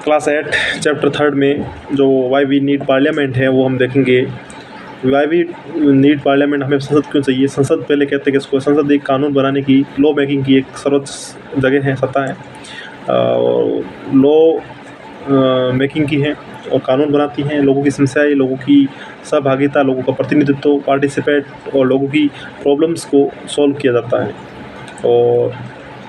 Class 8 chapter 3 में जो why we need parliament है वो हम देखेंगे। वाई वी नीड पार्लियामेंट, हमें संसद क्यों चाहिए। संसद पहले कहते हैं कि इसको संसद एक कानून बनाने की, लॉ मेकिंग की एक सर्वोच्च जगह है, सत्ता है, लॉ मेकिंग की है और कानून बनाती हैं। लोगों की समस्याएं, लोगों की सहभागिता, लोगों का प्रतिनिधित्व, पार्टिसिपेट और लोगों की प्रॉब्लम्स को सॉल्व किया जाता है। और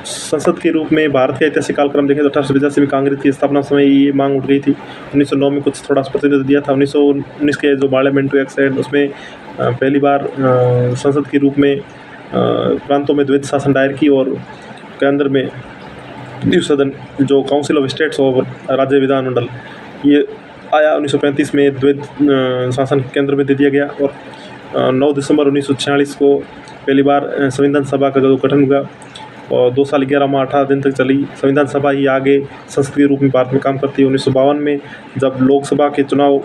संसद के रूप में भारत का ऐतिहासिक कालक्रम देखें तो 1885 में कांग्रेस की स्थापना समय ये मांग उठ गई थी। 1909 में कुछ थोड़ा सा प्रतिनिधित्व दिया था। 1919 के जो पार्लियामेंट्री एक्ट है उसमें पहली बार संसद के रूप में प्रांतों में द्वैध शासन दायर की और केंद्र में द्विसदन सदन जो काउंसिल ऑफ स्टेट्स और राज्य विधानमंडल ये आया। 1935 में द्वैध शासन केंद्र में दे दिया गया और 9 दिसंबर 1946 को पहली बार संविधान सभा का जो गठन हुआ और 2 साल 11 माह 18 दिन तक चली। संविधान सभा ही आगे संसद के रूप में भारत में काम करती है। 1952 में जब लोकसभा के चुनाव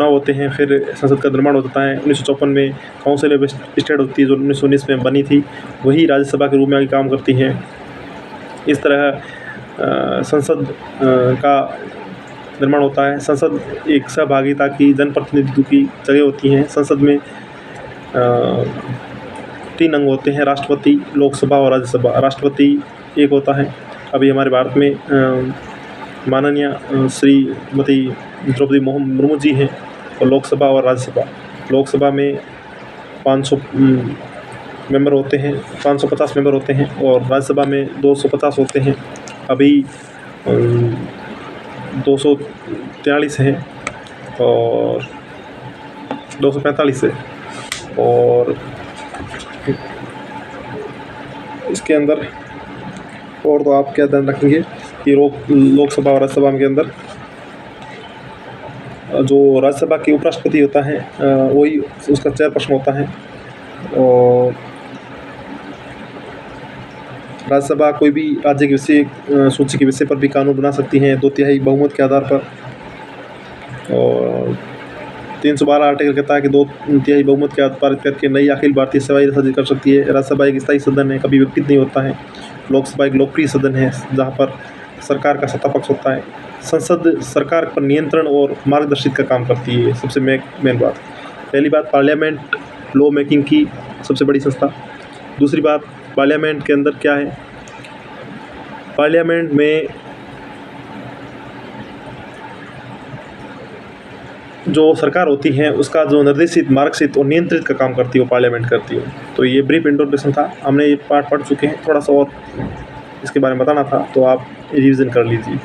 होते हैं फिर संसद का निर्माण होता है। 1954 में काउंसिल ऑफ स्टेट होती है जो 1919 में बनी थी, वही राज्यसभा के रूप में आगे काम करती हैं। इस तरह संसद का निर्माण होता है। संसद एक सहभागिता की, जनप्रतिनिधित्व की जगह होती है। संसद में 3 अंग होते हैं, राष्ट्रपति, लोकसभा और राज्यसभा। राष्ट्रपति एक होता है, अभी हमारे भारत में माननीय श्रीमती द्रौपदी मुर्मू जी हैं। और लोकसभा और राज्यसभा, लोकसभा में 500 मेंबर होते हैं, 550 मेंबर होते हैं और राज्यसभा में 250 होते हैं। अभी 243 हैं और 245 है। और इसके अंदर और तो आप क्या ध्यान रखेंगे कि लोकसभा और राज्यसभा के अंदर जो राज्यसभा के उपराष्ट्रपति होता है वही उसका चेयरपर्सन होता है। और राज्यसभा कोई भी राज्य के विषय सूची के विषय पर भी कानून बना सकती हैं 2/3 बहुमत के आधार पर। और 312 आर्टिकल कहता है कि 2/3 बहुमत के आधार करके नई अखिल भारतीय सेवाएं सृजित कर सकती है। राज्यसभा एक स्थायी सदन है, कभी विघटित नहीं होता है। लोकसभा एक लोकप्रिय सदन है जहाँ पर सरकार का सत्ता पक्ष होता है। संसद सरकार पर नियंत्रण और मार्गदर्शित का काम करती है। सबसे मेन बात, पहली बात पार्लियामेंट लॉ मेकिंग की सबसे बड़ी संस्था। दूसरी बात, पार्लियामेंट के अंदर क्या है, पार्लियामेंट में जो सरकार होती है उसका जो निर्देशित, मार्गदर्शित और नियंत्रित का काम करती है वो पार्लियामेंट करती है। तो ये ब्रीफ इंट्रोडक्शन था, हमने ये पार्ट पढ़ चुके हैं। थोड़ा सा और इसके बारे में बताना था तो आप रिवीजन कर लीजिए।